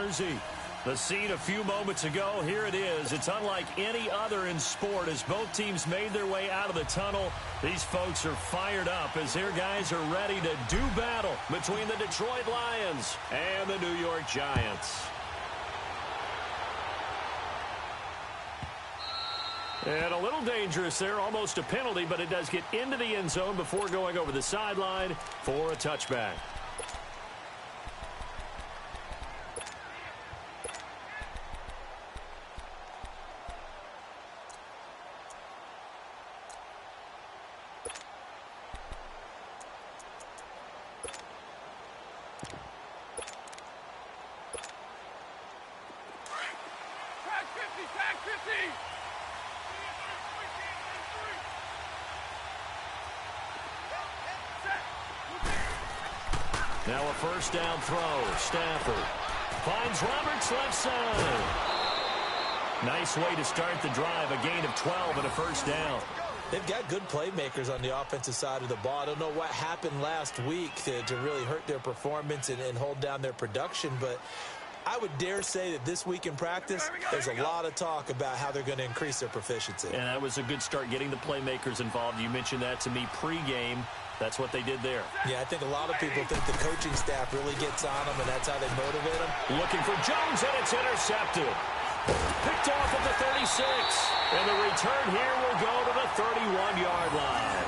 jersey. The scene a few moments ago, here it is. It's unlike any other in sport as both teams made their way out of the tunnel. These folks are fired up as their guys are ready to do battle between the Detroit Lions and the New York Giants. And a little dangerous there, almost a penalty, but it does get into the end zone before going over the sideline for a touchback. Now a first down throw. Stafford finds Roberts left side. Nice way to start the drive. A gain of 12 and a first down. They've got good playmakers on the offensive side of the ball. I don't know what happened last week to really hurt their performance and hold down their production, but I would dare say that this week in practice, there's a lot of talk about how they're going to increase their proficiency. And that was a good start getting the playmakers involved. You mentioned that to me pregame. That's what they did there. Yeah, I think a lot of people think the coaching staff really gets on them, and that's how they motivate them. Looking for Jones, and it's intercepted. Picked off at the 36. And the return here will go to the 31-yard line.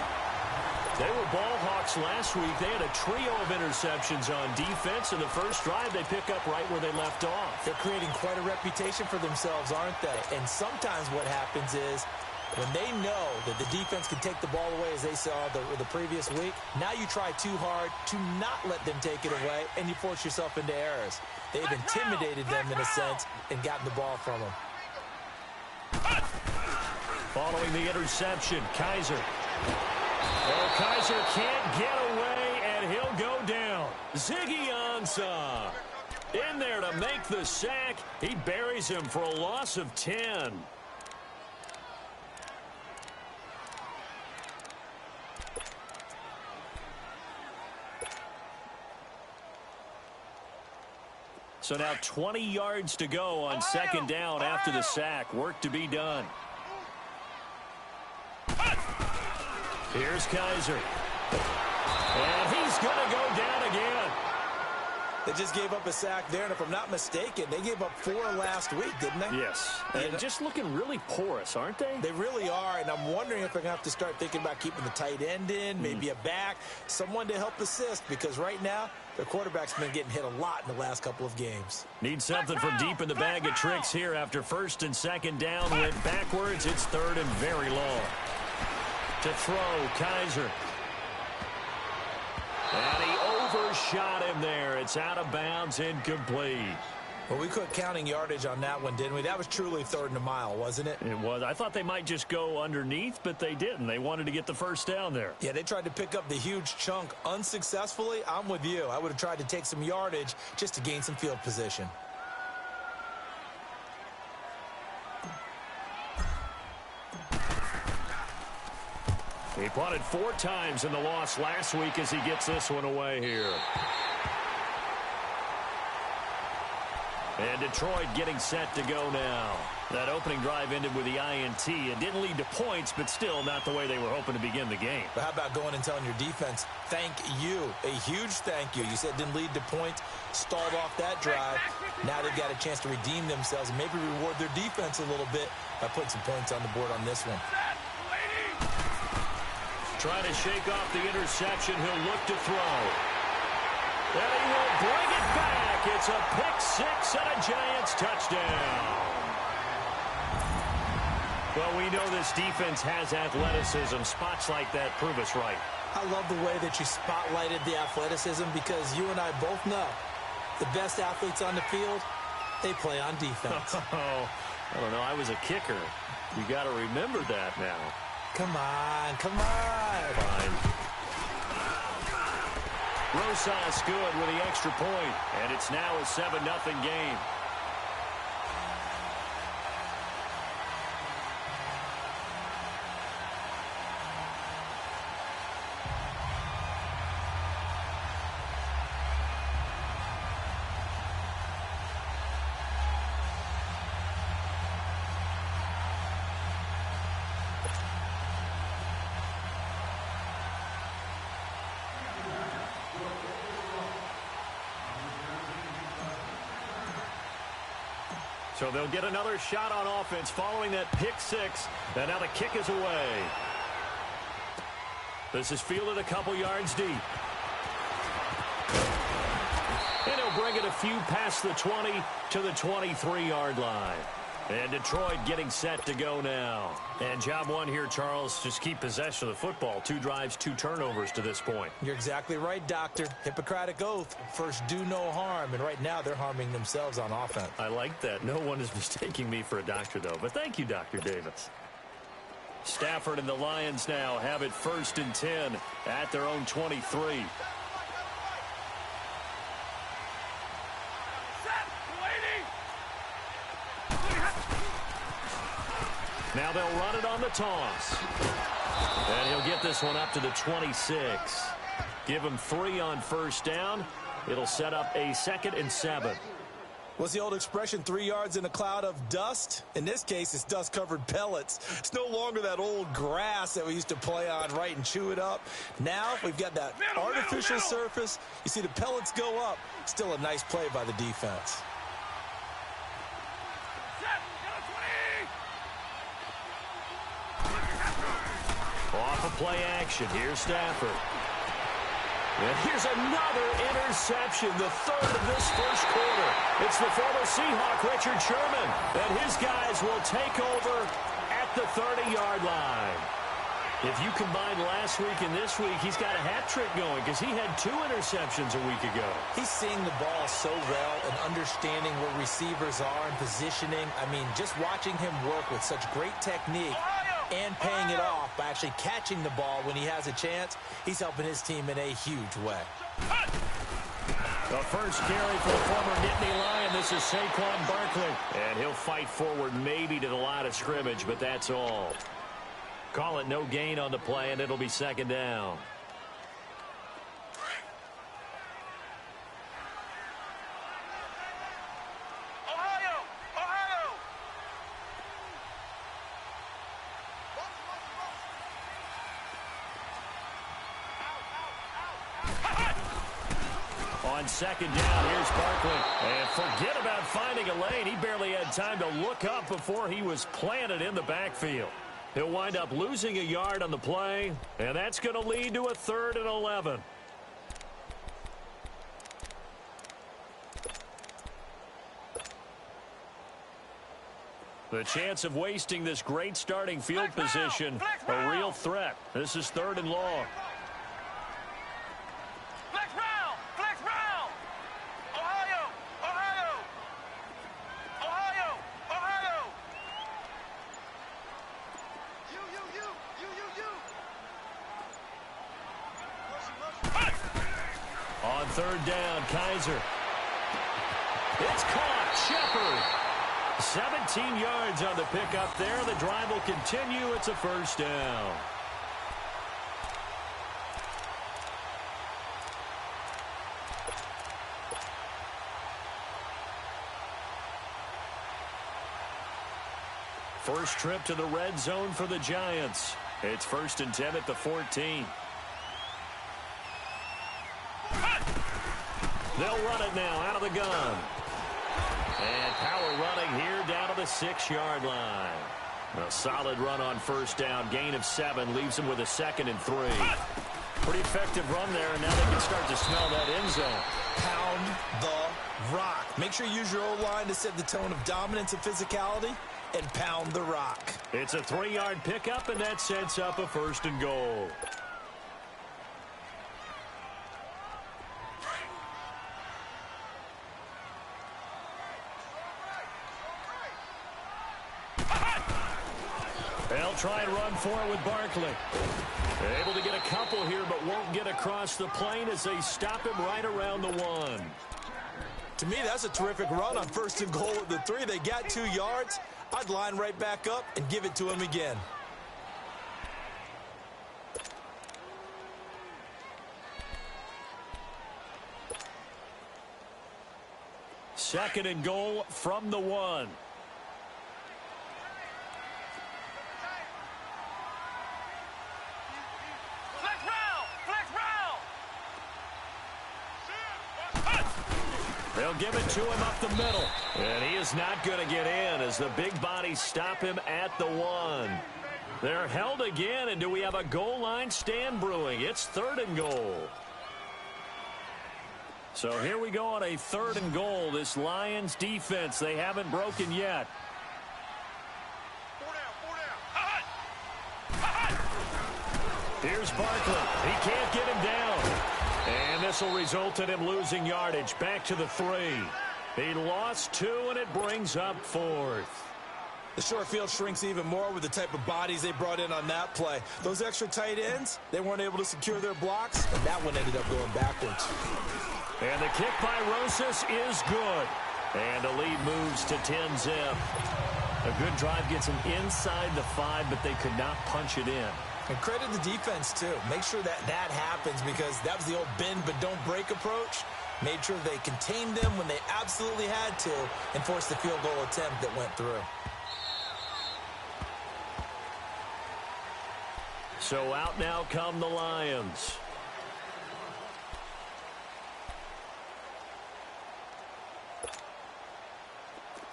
They were ball hawks last week. They had a trio of interceptions on defense. In the first drive, they pick up right where they left off. They're creating quite a reputation for themselves, aren't they? And sometimes what happens is when they know that the defense can take the ball away, as they saw the previous week, now you try too hard to not let them take it away, and you force yourself into errors. They've intimidated them in a sense and gotten the ball from them. Following the interception, Kaiser. Well, Kaiser can't get away, and he'll go down. Ziggy Ansah in there to make the sack. He buries him for a loss of 10. So now 20 yards to go on second down after the sack. Work to be done. Here's Kaiser. And he's going to go down again. They just gave up a sack there, and if I'm not mistaken, they gave up 4 last week, didn't they? Yes. And just looking really porous, aren't they? They really are, and I'm wondering if they're going to have to start thinking about keeping the tight end in, maybe a back, someone to help assist, because right now, their quarterback's been getting hit a lot in the last couple of games. Need something from deep in the bag of tricks here after first and second down. Went backwards. It's third and very long. To throw, Kaiser. And he overshot him there. It's out of bounds, incomplete. Well, we quit counting yardage on that one, didn't we? That was truly third and a mile, wasn't it? It was. I thought they might just go underneath, but they didn't. They wanted to get the first down there. Yeah, they tried to pick up the huge chunk unsuccessfully. I'm with you. I would have tried to take some yardage just to gain some field position. He punted 4 times in the loss last week as he gets this one away here. And Detroit getting set to go now. That opening drive ended with the INT. It didn't lead to points, but still not the way they were hoping to begin the game. But how about going and telling your defense, thank you, a huge thank you. You said it didn't lead to points, stalled off that drive. Now they've got a chance to redeem themselves and maybe reward their defense a little bit by putting some points on the board on this one. Trying to shake off the interception. He'll look to throw. And he will bring it back. It's a pick six and a Giants touchdown. Well, we know this defense has athleticism. Spots like that prove us right. I love the way that you spotlighted the athleticism because you and I both know the best athletes on the field, they play on defense. Oh, I don't know. I was a kicker. You got to remember that now. Come on, come on. Fine. Rosas good with the extra point, and it's now a 7-0 game. So they'll get another shot on offense following that pick six. And now the kick is away. This is fielded a couple yards deep. And he'll bring it a few past the 20 to the 23-yard line. And Detroit getting set to go now. And job one here, Charles, just keep possession of the football. 2 drives, 2 turnovers to this point. You're exactly right, Doctor. Hippocratic oath. First, do no harm. And right now, they're harming themselves on offense. I like that. No one is mistaking me for a doctor, though. But thank you, Dr. Davis. Stafford and the Lions now have it 1st and 10 at their own 23. Now they'll run it on the toss. And he'll get this one up to the 26. Give him 3 on 1st down. It'll set up a 2nd and 7. What's the old expression, 3 yards in a cloud of dust? In this case, it's dust-covered pellets. It's no longer that old grass that we used to play on, right, and chew it up. Now we've got that artificial surface. You see the pellets go up. Still a nice play by the defense. Off of play action. Here's Stafford. And here's another interception, the 3rd of this first quarter. It's the former Seahawk, Richard Sherman. And his guys will take over at the 30-yard line. If you combine last week and this week, he's got a hat trick going because he had 2 interceptions a week ago. He's seeing the ball so well and understanding where receivers are and positioning. I mean, just watching him work with such great technique and paying it off by actually catching the ball when he has a chance, he's helping his team in a huge way. The first carry for the former Nittany Lion. This is Saquon Barkley. And he'll fight forward maybe to the line of scrimmage, but that's all. Call it no gain on the play, and it'll be 2nd down. On 2nd down, here's Barkley. And forget about finding a lane. He barely had time to look up before he was planted in the backfield. He'll wind up losing a yard on the play, and that's going to lead to a 3rd and 11. The chance of wasting this great starting field position, a real threat. This is 3rd and long. On 3rd down, Kaiser. It's caught. Shepard. 17 yards on the pickup there. The drive will continue. It's a 1st down. First trip to the red zone for the Giants. It's 1st and 10 at the 14. They'll run it now out of the gun. And power running here down to the 6-yard line. A solid run on 1st down. Gain of 7 leaves them with a 2nd and 3. Pretty effective run there, and now they can start to smell that end zone. Pound the rock. Make sure you use your O-line to set the tone of dominance and physicality, and pound the rock. It's a 3-yard pickup, and that sets up a 1st and goal. They'll try and run for it with Barkley. Able to get a couple here, but won't get across the plane as they stop him right around the 1. To me, that's a terrific run on 1st and goal at the 3. They got 2 yards. I'd line right back up and give it to him again. Second and goal from the 1. They'll They'll give it to him up the middle. And he is not going to get in as the big bodies stop him at the 1. They're held again, and do we have a goal line stand brewing? It's 3rd and goal. So here we go on a 3rd and goal. This Lions defense, they haven't broken yet. Here's Barkley. He can't get him down. And this will result in him losing yardage. Back to the 3. He lost 2, and it brings up 4th. The short field shrinks even more with the type of bodies they brought in on that play. Those extra tight ends, they weren't able to secure their blocks, and that one ended up going backwards. And the kick by Rosas is good. And the lead moves to 10-zip. A good drive gets them inside the 5, but they could not punch it in. And credit the defense, too. Make sure that happens because that was the old bend but don't break approach. Made sure they contained them when they absolutely had to and forced the field goal attempt that went through. So out now come the Lions.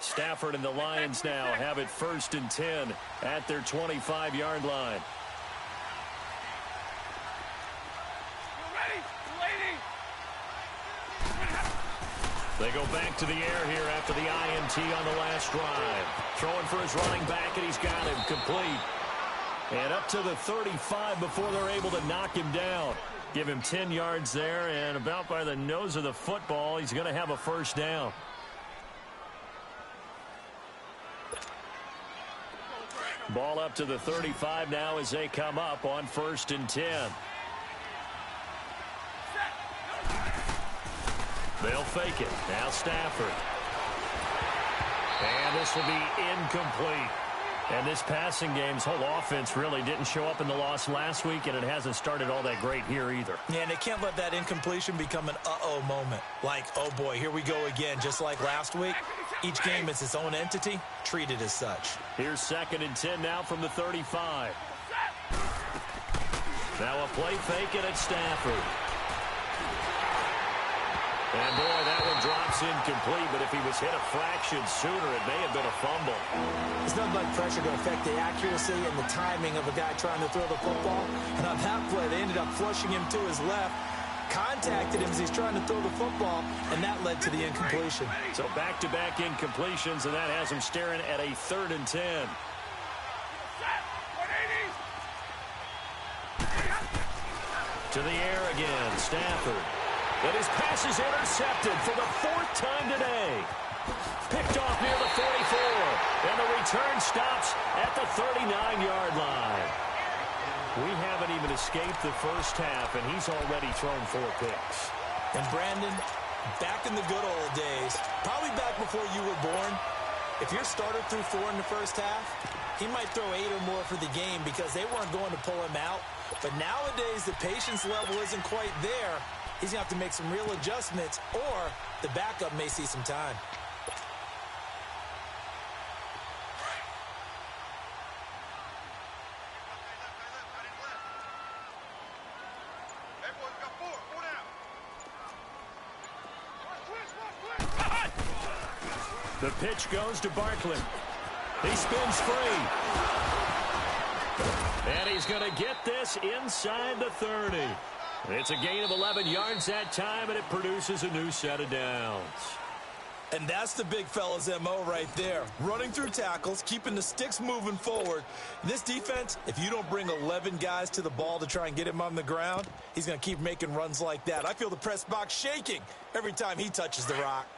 Stafford and the Lions now have it 1st and 10 at their 25-yard line. They go back to the air here after the INT on the last drive. Throwing for his running back, and he's got him complete. And up to the 35 before they're able to knock him down. Give him 10 yards there, and about by the nose of the football, he's going to have a 1st down. Ball up to the 35 now as they come up on 1st and 10. They'll fake it. Now Stafford. And this will be incomplete. And this passing game's whole offense really didn't show up in the loss last week, and it hasn't started all that great here either. Yeah, and they can't let that incompletion become an uh-oh moment. Like, oh boy, here we go again, just like last week. Each game is its own entity, treated as such. Here's 2nd and 10 now from the 35. Now a play fake it at Stafford. And boy, that one drops incomplete, but if he was hit a fraction sooner, it may have been a fumble. There's nothing like pressure to affect the accuracy and the timing of a guy trying to throw the football. And on that play, they ended up flushing him to his left, contacted him as he's trying to throw the football, and that led to the incompletion. So back-to-back incompletions, and that has him staring at a 3rd and 10. To the air again, Stafford. But his pass is intercepted for the 4th time today. Picked off near the 44. And the return stops at the 39-yard line. We haven't even escaped the first half, and he's already thrown 4 picks. And Brandon, back in the good old days, probably back before you were born, if your starter threw 4 in the first half, he might throw 8 or more for the game because they weren't going to pull him out. But nowadays, the patience level isn't quite there. He's going to have to make some real adjustments, or the backup may see some time. The pitch goes to Barkley. He spins free. And he's going to get this inside the 30. It's a gain of 11 yards that time, and it produces a new set of downs. And that's the big fella's MO right there. Running through tackles, keeping the sticks moving forward. This defense, if you don't bring 11 guys to the ball to try and get him on the ground, he's going to keep making runs like that. I feel the press box shaking every time he touches the rock.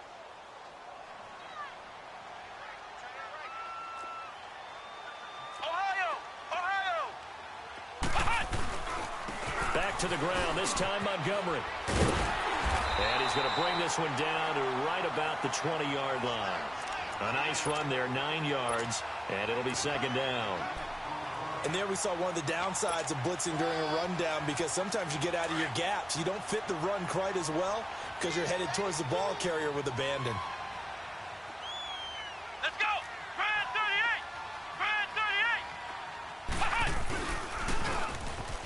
Back to the ground, this time Montgomery. And he's going to bring this one down to right about the 20-yard line. A nice run there, 9 yards, and it'll be 2nd down. And there we saw one of the downsides of blitzing during a rundown because sometimes you get out of your gaps. You don't fit the run quite as well because you're headed towards the ball carrier with abandon. Let's go! Brand 38! Brand 38!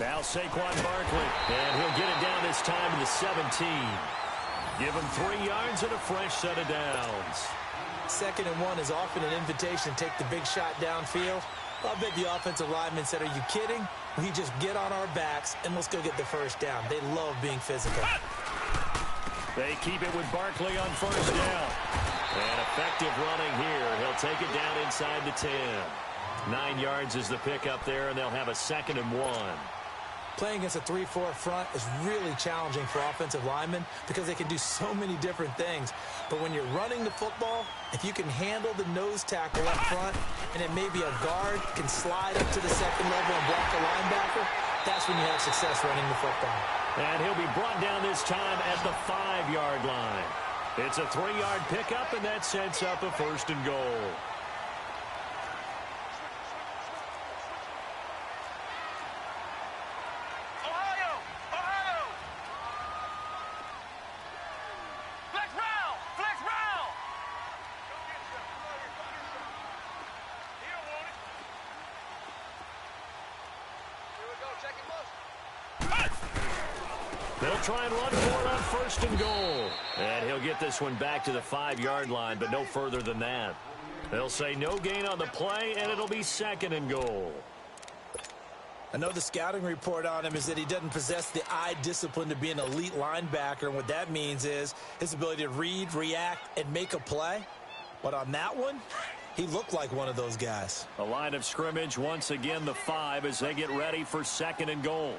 Now Saquon Barkley, and he'll get it down this time to the 17. Give him 3 yards and a fresh set of downs. 2nd and 1 is often an invitation to take the big shot downfield. I bet the offensive lineman said, are you kidding? We just get on our backs and let's go get the first down. They love being physical. They keep it with Barkley on 1st down. And effective running here. He'll take it down inside the 10. 9 yards is the pickup there, and they'll have a 2nd and 1. Playing against a 3-4 front is really challenging for offensive linemen because they can do so many different things. But when you're running the football, if you can handle the nose tackle up front and then maybe a guard can slide up to the 2nd level and block a linebacker, that's when you have success running the football. And he'll be brought down this time at the 5-yard line. It's a 3-yard pickup, and that sets up a 1st and goal. They'll try and run for it on 1st and goal. And he'll get this one back to the 5-yard line, but no further than that. They'll say no gain on the play, and it'll be 2nd and goal. I know the scouting report on him is that he doesn't possess the eye discipline to be an elite linebacker. And what that means is his ability to read, react, and make a play. But on that one, he looked like one of those guys. A line of scrimmage, once again the 5 as they get ready for 2nd and goal.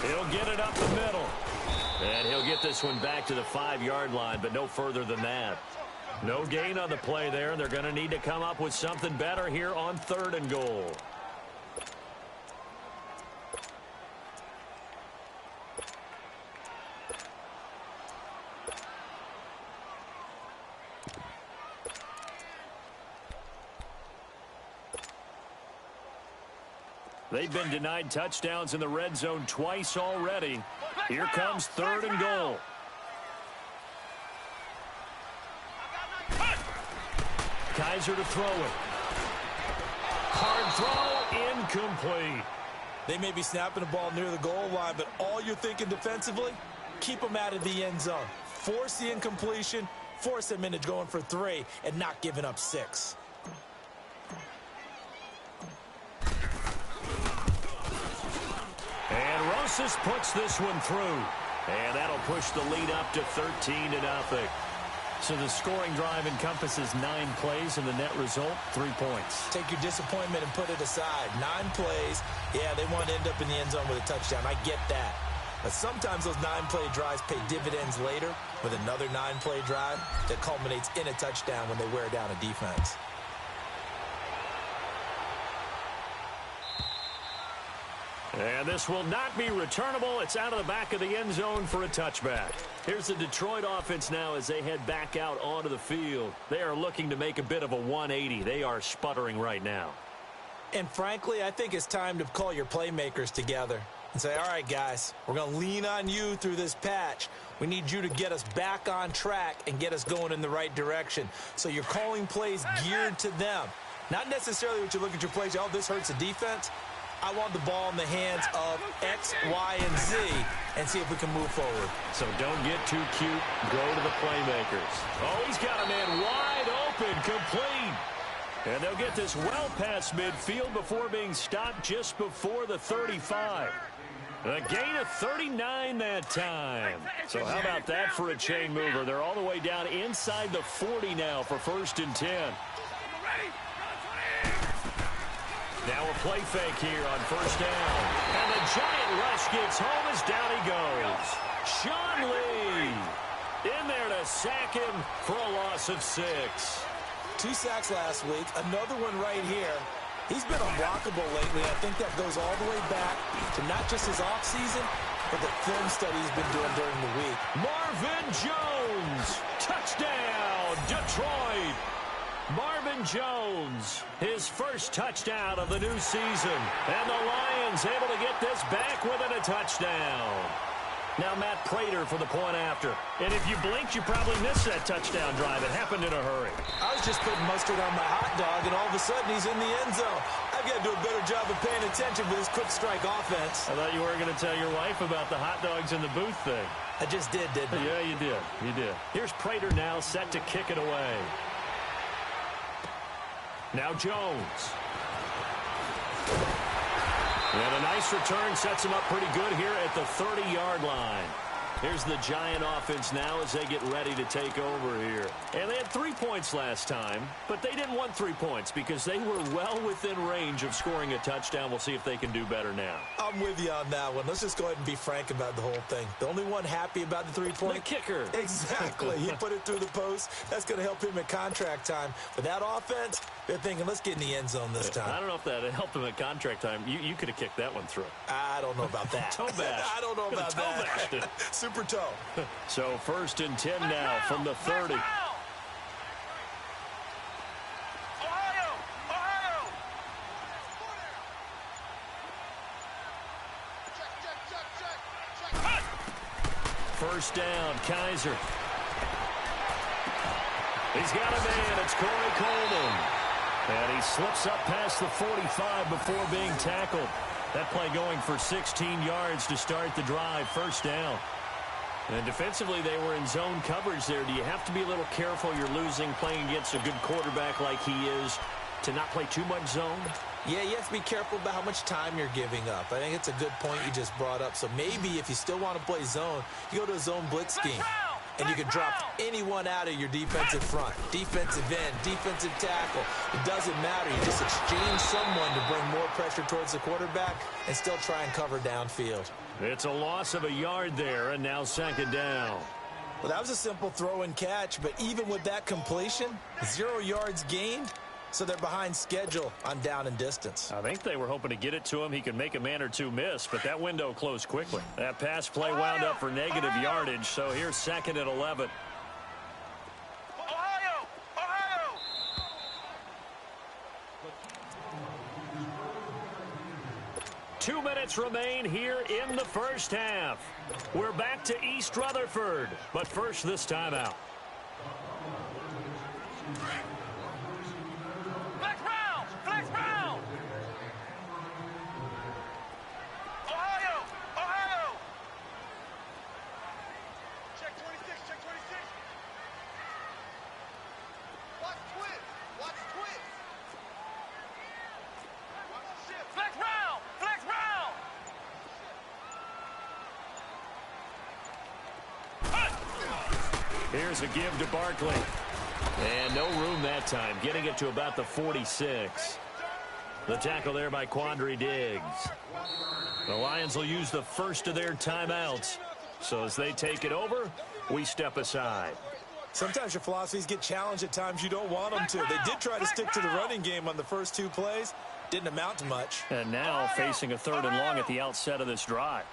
He'll get it up the middle. And he'll get this one back to the 5-yard line, but no further than that. No gain on the play there. They're going to need to come up with something better here on 3rd and goal. They've been denied touchdowns in the red zone twice already. Here comes 3rd and goal. Kaiser to throw it. Hard throw, incomplete. They may be snapping the ball near the goal line, but all you're thinking defensively, keep them out of the end zone. Force the incompletion, force them into going for 3, and not giving up 6. And Rosas puts this one through. And that'll push the lead up to 13-0. So the scoring drive encompasses 9 plays, and the net result, 3 points. Take your disappointment and put it aside. 9 plays, yeah, they want to end up in the end zone with a touchdown. I get that. But sometimes those 9-play drives pay dividends later with another 9-play drive that culminates in a touchdown when they wear down a defense. And this will not be returnable. It's out of the back of the end zone for a touchback. Here's the Detroit offense now as they head back out onto the field. They are looking to make a bit of a 180. They are sputtering right now. And frankly, I think it's time to call your playmakers together and say, all right, guys, we're going to lean on you through this patch. We need you to get us back on track and get us going in the right direction. So you're calling plays geared to them. Not necessarily what you look at your plays, oh, this hurts the defense. I want the ball in the hands of X, Y, and Z and see if we can move forward. So don't get too cute. Go to the playmakers. Oh, he's got a man wide open, complete. And they'll get this well past midfield before being stopped just before the 35. A gain of 39 that time. So how about that for a chain mover? They're all the way down inside the 40 now for 1st and 10. Now a play fake here on 1st down. And the giant rush gets home as down he goes. Sean Lee in there to sack him for a loss of 6. 2 sacks last week, another one right here. He's been unblockable lately. I think that goes all the way back to not just his offseason, but the film study he's been doing during the week. Marvin Jones, touchdown, Detroit. Marvin Jones, his first touchdown of the new season. And the Lions able to get this back within a touchdown. Now Matt Prater for the point after. And if you blinked, you probably missed that touchdown drive. It happened in a hurry. I was just putting mustard on my hot dog, and all of a sudden he's in the end zone. I I've got to do a better job of paying attention for this quick strike offense. I thought you were going to tell your wife about the hot dogs in the booth thing. I just did, didn't I? Yeah, you did. You did. Here's Prater now set to kick it away. Now Jones. And a nice return sets him up pretty good here at the 30-yard line. Here's the Giant offense now as they get ready to take over here. And they had 3 points last time, but they didn't want 3 points because they were well within range of scoring a touchdown. We'll see if they can do better now. I'm with you on that one. Let's just go ahead and be frank about the whole thing. The only one happy about the 3-point? The kicker. Exactly. He put it through the post. That's going to help him at contract time. But that offense, they're thinking, let's get in the end zone this time. I don't know if that helped him at contract time. You could have kicked that one through. I don't know about that. Toe bash. I don't know about that. Toe bash. Super toe. So 1st and 10 now from the 30. Ohio! Ohio! Check. First down, Kaiser. He's got a man. It's Corey Coleman. And he slips up past the 45 before being tackled. That play going for 16 yards to start the drive. First down. And defensively, they were in zone coverage there. Do you have to be a little careful? You're losing playing against a good quarterback like he is to not play too much zone? Yeah, you have to be careful about how much time you're giving up. I think it's a good point you just brought up. So maybe if you still want to play zone, you go to a zone blitz scheme. And you can drop anyone out of your defensive front. Defensive end, defensive tackle. It doesn't matter. You just exchange someone to bring more pressure towards the quarterback and still try and cover downfield. It's a loss of a yard there, and now 2nd down. Well, that was a simple throw and catch, but even with that completion, 0 yards gained, so they're behind schedule on down and distance. I think they were hoping to get it to him. He could make a man or two miss, but that window closed quickly. That pass play wound up for negative yardage, so here's 2nd and 11. Ohio! 2 minutes remain here in the first half. We're back to East Rutherford, but first this timeout. Flex round! Ohio! Check 26. Watch twist! Watch the shift! Flex round! Here's a give to Barkley. And no room that time, getting it to about the 46. The tackle there by Quandre Diggs. The Lions will use the first of their timeouts. So as they take it over, we step aside. Sometimes your philosophies get challenged at times you don't want them to. They did try to stick to the running game on the first 2 plays. Didn't amount to much. And now facing a 3rd and long at the outset of this drive.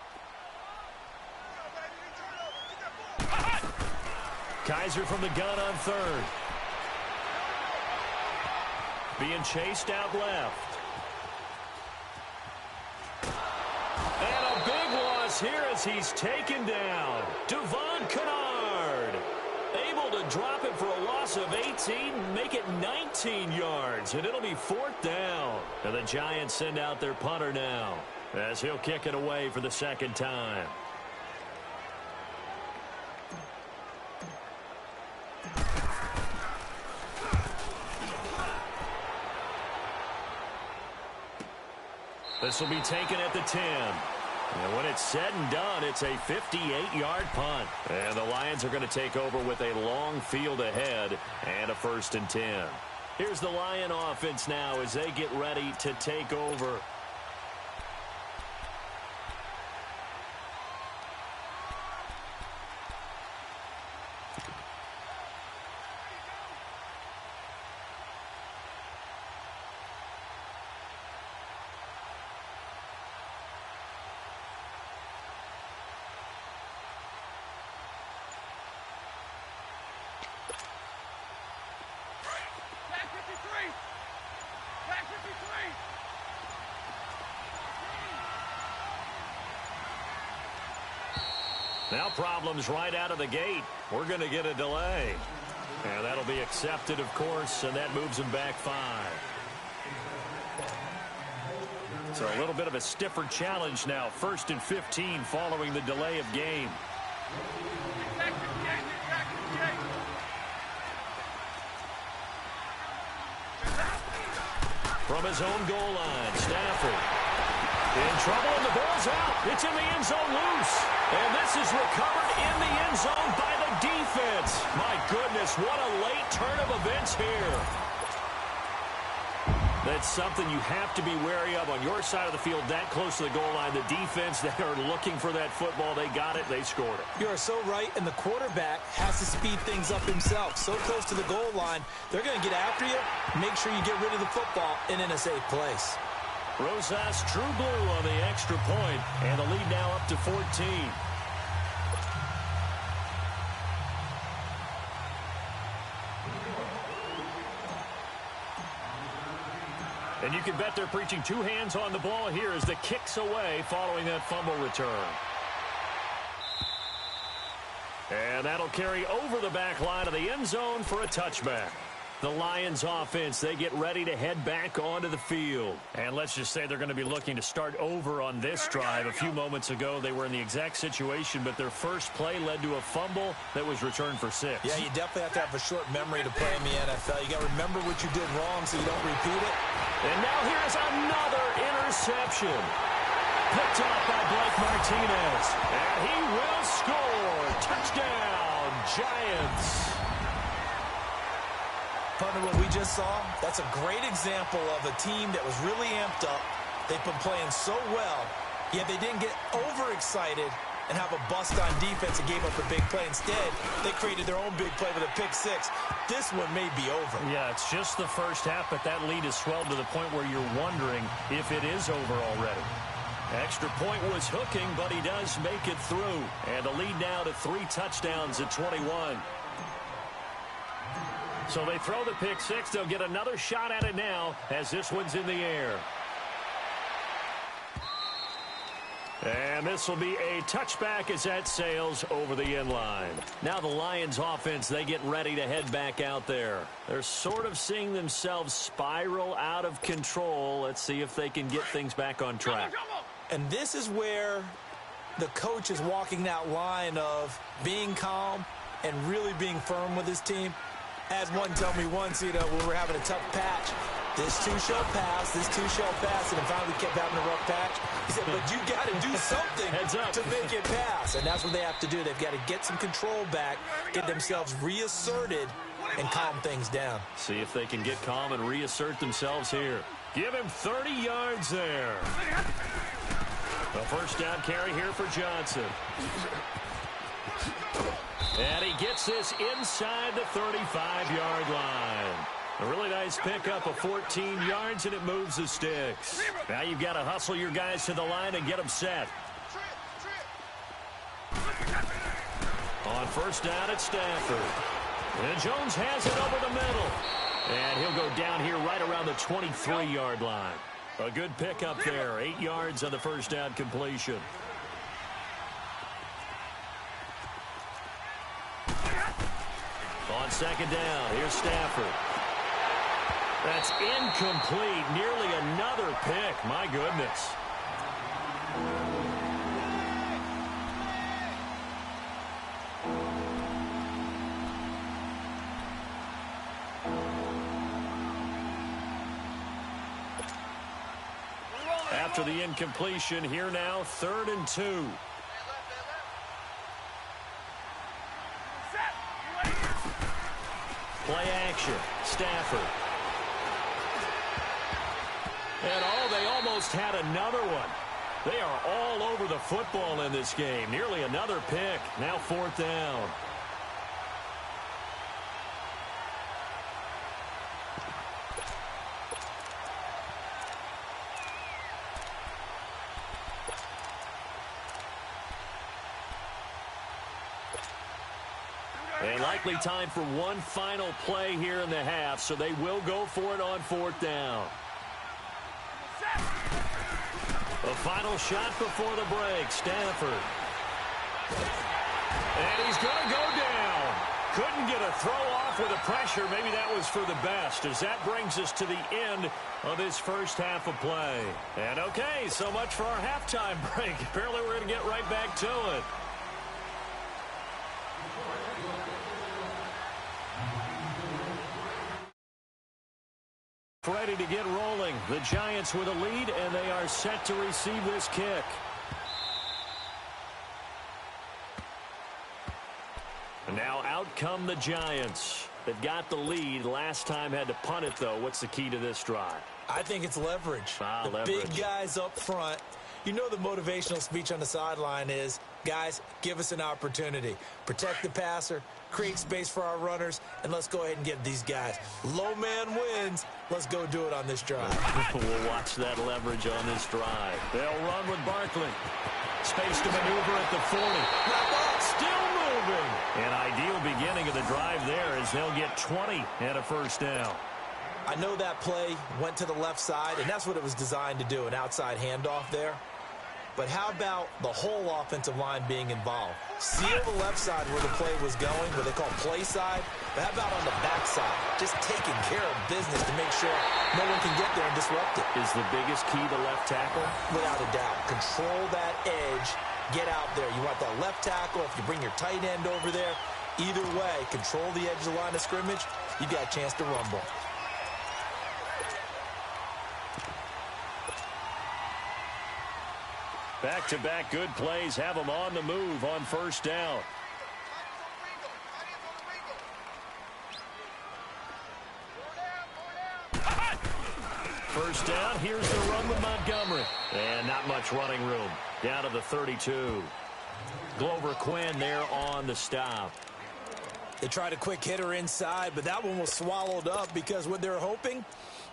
Kaiser from the gun on 3rd. Being chased out left. And a big loss here as he's taken down. Devon Kennard. Able to drop it for a loss of 18, make it 19 yards, and it'll be 4th down. And the Giants send out their punter now as he'll kick it away for the 2nd time. This will be taken at the 10. And when it's said and done, it's a 58-yard punt. And the Lions are going to take over with a long field ahead and a 1st and 10. Here's the Lion offense now as they get ready to take over. Now problems right out of the gate. We're going to get a delay. And that'll be accepted, of course, and that moves him back 5. So a little bit of a stiffer challenge now. 1st and 15 following the delay of game. From his own goal line, Stafford in trouble, and the ball's out. It's in the end zone loose. And this is recovered in the end zone by the defense. My goodness, what a late turn of events here. That's something you have to be wary of on your side of the field, that close to the goal line. The defense, they are looking for that football. They got it. They scored it. You are so right, and the quarterback has to speed things up himself. So close to the goal line, they're going to get after you. Make sure you get rid of the football and in a safe place. Rosas true blue on the extra point, and the lead now up to 14. And you can bet they're preaching 2 hands on the ball here as the kick's away following that fumble return. And that'll carry over the back line of the end zone for a touchback. The Lions offense, they get ready to head back onto the field. And let's just say they're going to be looking to start over on this drive. A few moments ago, they were in the exact situation, but their first play led to a fumble that was returned for 6. Yeah, you definitely have to have a short memory to play in the NFL. You got to remember what you did wrong so you don't repeat it. And now here's another interception. Picked up by Blake Martinez. And he will score. Touchdown, Giants. Partner, what we just saw, that's a great example of a team that was really amped up. They've been playing so well, yet they didn't get overexcited and have a bust on defense and gave up a big play. Instead, they created their own big play with a pick 6. This one may be over. Yeah, it's just the first half, but that lead has swelled to the point where you're wondering if it is over already. Extra point was hooking, but he does make it through. And the lead now to 3 touchdowns at 21. So they throw the pick 6. They'll get another shot at it now as this one's in the air. And this will be a touchback as that sails over the end line. Now the Lions offense, they get ready to head back out there. They're sort of seeing themselves spiral out of control. Let's see if they can get things back on track. And this is where the coach is walking that line of being calm and really being firm with his team. I had one tell me once, when we were having a tough patch, this too shall pass, this too shall pass, and finally we kept having a rough patch. He said, but you got to do something to make it pass. And that's what they have to do. They've got to get some control back, get themselves reasserted, and calm things down. See if they can get calm and reassert themselves here. Give him 30 yards there. A first down carry here for Johnson. And he gets this inside the 35-yard line. A really nice pickup of 14 yards, and it moves the sticks. Now you've got to hustle your guys to the line and get them set. On first down, it's Stafford. And Jones has it over the middle. And he'll go down here right around the 23-yard line. A good pickup there. 8 yards on the first down completion. On second down, here's Stafford. That's incomplete. Nearly another pick. My goodness. After the incompletion, here now, 3rd and 2. Play action. Stafford. And they almost had another one. They are all over the football in this game. Nearly another pick. Now 4th down. And likely time for one final play here in the half, so they will go for it on 4th down. A final shot before the break. Stafford. And he's going to go down. Couldn't get a throw off with the pressure. Maybe that was for the best, as that brings us to the end of this first half of play. And okay, so much for our halftime break. Apparently we're going to get right back to it. Ready to get rolling. The Giants with a lead, and they are set to receive this kick. And now out come the Giants. They've got the lead. Last time had to punt it, though. What's the key to this drive? I think it's leverage. Leverage. Big guys up front. You know the motivational speech on the sideline is, guys, give us an opportunity. Protect the passer, create space for our runners, and let's go ahead and get these guys. Low man wins. Let's go do it on this drive. We'll watch that leverage on this drive. They'll run with Barkley. Space to maneuver at the 40. Still moving. An ideal beginning of the drive there as they'll get 20 and a first down. I know that play went to the left side, and that's what it was designed to do, an outside handoff there. But how about the whole offensive line being involved? Seal the left side where the play was going, what they call play side. But how about on the back side? Just taking care of business to make sure no one can get there and disrupt it. Is the biggest key the left tackle? Without a doubt. Control that edge. Get out there. You want that left tackle. If you bring your tight end over there, either way, control the edge of the line of scrimmage, you got a chance to rumble. Back-to-back good plays have them on the move on first down. First down, here's the run with Montgomery. And not much running room. Down to the 32. Glover Quinn there on the stop. They tried a quick hitter inside, but that one was swallowed up because what they're hoping,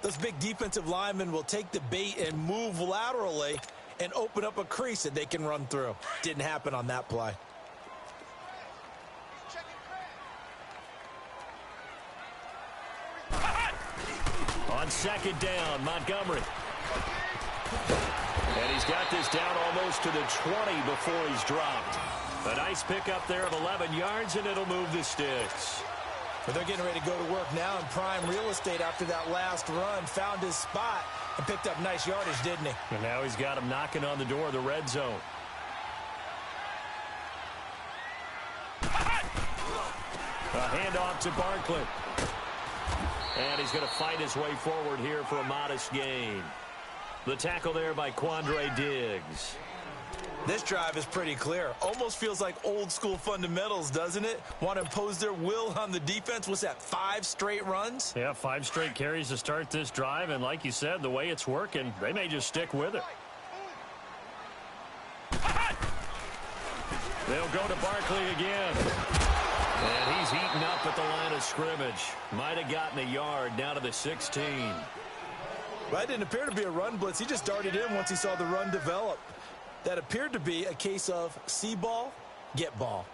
those big defensive linemen will take the bait and move laterally and open up a crease that they can run through. Didn't happen on that play. On second down, Montgomery. And he's got this down almost to the 20 before he's dropped. A nice pickup there of 11 yards, and it'll move the sticks. But they're getting ready to go to work now in prime real estate after that last run. Found his spot and picked up nice yardage, didn't he? And now he's got him knocking on the door of the red zone. A handoff to Barkley. And he's going to fight his way forward here for a modest gain. The tackle there by Quandre Diggs. This drive is pretty clear. Almost feels like old school fundamentals, doesn't it? Want to impose their will on the defense. What's that, 5 straight runs? Yeah, 5 straight carries to start this drive. And like you said, the way it's working, they may just stick with it. They'll go to Barkley again. And he's eaten up at the line of scrimmage. Might have gotten a yard down to the 16. Well, that didn't appear to be a run blitz. He just darted in once he saw the run develop. That appeared to be a case of see ball, get ball.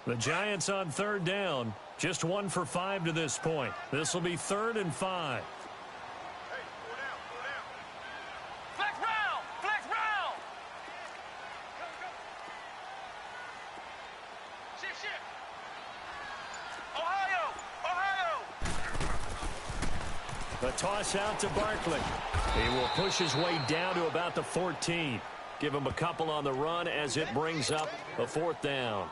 The Giants on third down. Just 1 for 5 to this point. This will be 3rd and 5. Hey, 4 down, 4 down. Flex round! Flex round! Go, go. Shift. Ohio! The toss out to Barkley. He will push his way down to about the 14. Give him a couple on the run as it brings up a 4th down.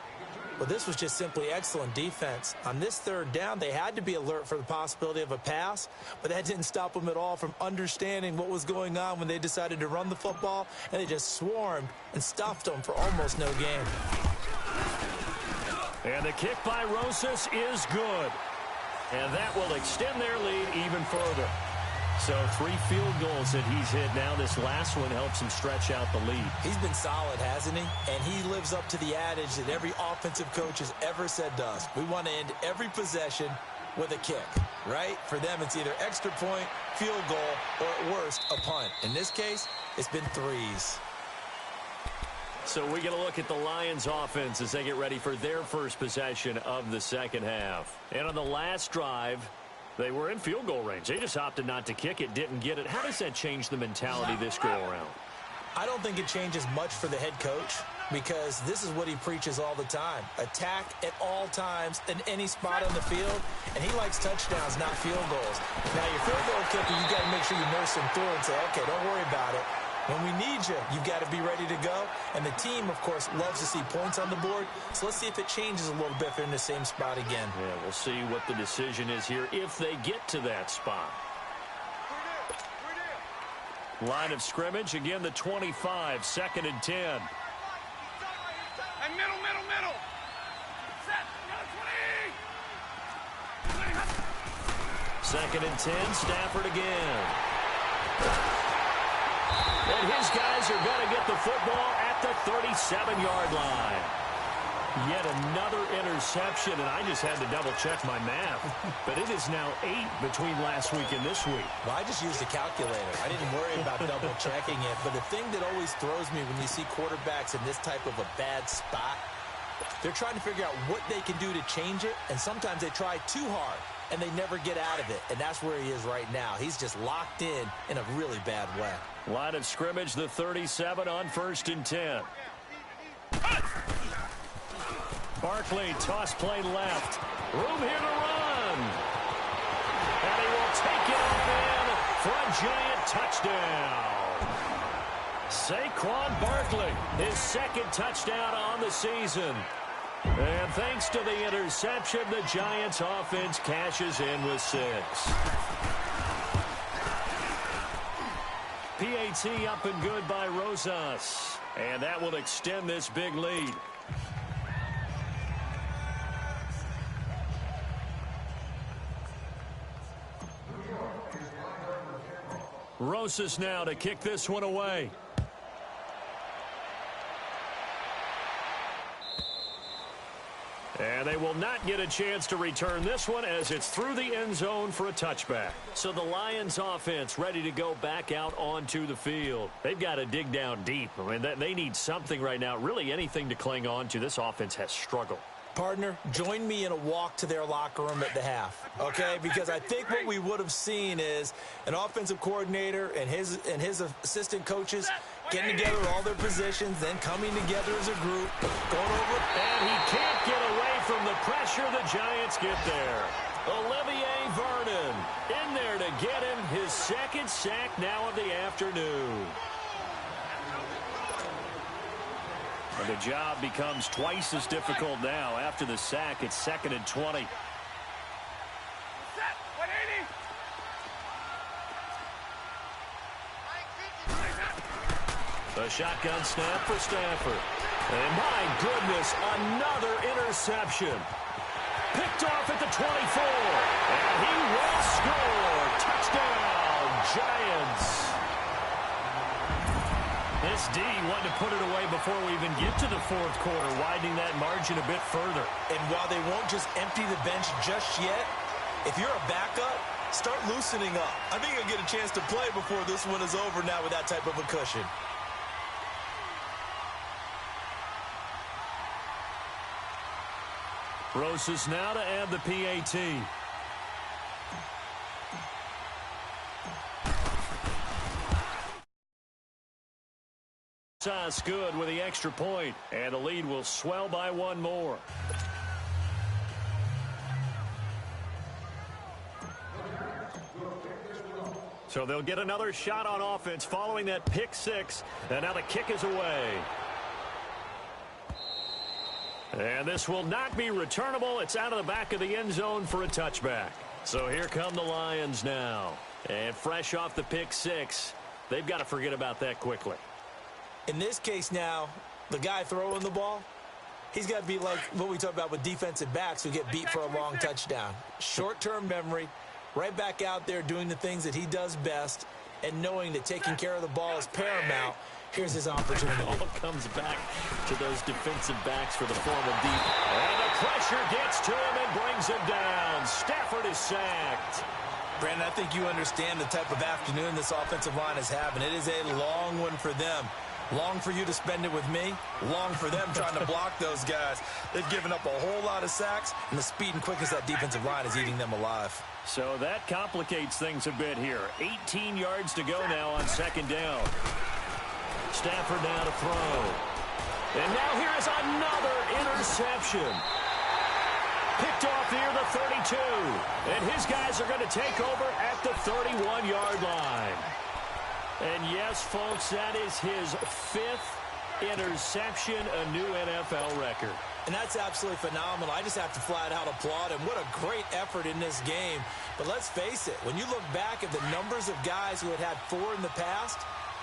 Well, this was just simply excellent defense. On this 3rd down, they had to be alert for the possibility of a pass, but that didn't stop them at all from understanding what was going on when they decided to run the football, and they just swarmed and stuffed them for almost no gain. And the kick by Rosas is good. And that will extend their lead even further. So 3 field goals that he's hit now. This last one helps him stretch out the lead. He's been solid, hasn't he? And he lives up to the adage that every offensive coach has ever said to us. We want to end every possession with a kick, right? For them, it's either extra point, field goal, or at worst, a punt. In this case, it's been 3s. So we get a look at the Lions offense as they get ready for their first possession of the second half. And on the last drive, they were in field goal range. They just opted not to kick it, didn't get it. How does that change the mentality this go around? I don't think it changes much for the head coach. because this is what he preaches all the time. Attack at all times in any spot on the field, and he likes touchdowns, not field goals. Now, your field goal kicker, you got to make sure you nurse him through and say, okay, don't worry about it. When we need you, you've got to be ready to go. And the team, of course, loves to see points on the board. So let's see if it changes a little bit if they're in the same spot again. Yeah, we'll see what the decision is here if they get to that spot. Line of scrimmage, again, the 25, 2nd and 10. And middle. Set. 2nd and 10, Stafford again. And his guys are going to get the football at the 37-yard line. Yet another interception, and I just had to double-check my math. But it is now 8 between last week and this week. Well, I just used a calculator. I didn't worry about double-checking it. But the thing that always throws me when you see quarterbacks in this type of a bad spot, they're trying to figure out what they can do to change it, and sometimes they try too hard, and they never get out of it. And that's where he is right now. He's just locked in a really bad way. Line of scrimmage, the 37 on 1st and 10. Barkley, toss play left. Room here to run. And he will take it on in for a giant touchdown. Saquon Barkley, his 2nd touchdown on the season. And thanks to the interception, the Giants offense cashes in with 6. PAT up and good by Rosas. And that will extend this big lead. Rosas now to kick this one away. And they will not get a chance to return this one as it's through the end zone for a touchback. So the Lions offense ready to go back out onto the field. They've got to dig down deep. I mean, they need something right now, really anything to cling on to. This offense has struggled. Partner, join me in a walk to their locker room at the half, okay? Because I think what we would have seen is an offensive coordinator and his assistant coaches getting together all their positions, then coming together as a group, going over. And he can't get away from the pressure. The Giants get there. Olivier Vernon in there to get him his 2nd sack now of the afternoon. And the job becomes twice as difficult now. After the sack, it's 2nd and 20. Set. 180. A shotgun snap for Stafford. And my goodness, another interception. Picked off at the 24. And he will score. Touchdown, Giants. This D wanted to put it away before we even get to the 4th quarter, widening that margin a bit further. And while they won't just empty the bench just yet, if you're a backup, start loosening up. I think you'll get a chance to play before this one is over now with that type of a cushion. Rosas now to add the PAT. Rosas good with the extra point, and the lead will swell by 1 more. So they'll get another shot on offense following that pick 6, and now the kick is away. And this will not be returnable. It's out of the back of the end zone for a touchback. So here come the Lions now. And fresh off the pick 6, they've got to forget about that quickly. In this case now, the guy throwing the ball, he's got to be like what we talk about with defensive backs who get beat for a long touchdown. Short-term memory, right back out there doing the things that he does best, and knowing that taking care of the ball is paramount. Here's his opportunity. All comes back to those defensive backs for the form of deep. And the pressure gets to him and brings him down. Stafford is sacked. Brandon, I think you understand the type of afternoon this offensive line is having. It is a long one for them. Long for you to spend it with me. Long for them trying to block those guys. They've given up a whole lot of sacks, and the speed and quickness of that defensive line is eating them alive. So that complicates things a bit here. 18 yards to go now on 2nd down. Stafford now to throw. And now here is another interception. Picked off near the 32. And his guys are going to take over at the 31-yard line. And yes, folks, that is his 5th interception, a new NFL record. And that's absolutely phenomenal. I just have to flat out applaud him. What a great effort in this game. But let's face it, when you look back at the numbers of guys who had 4 in the past,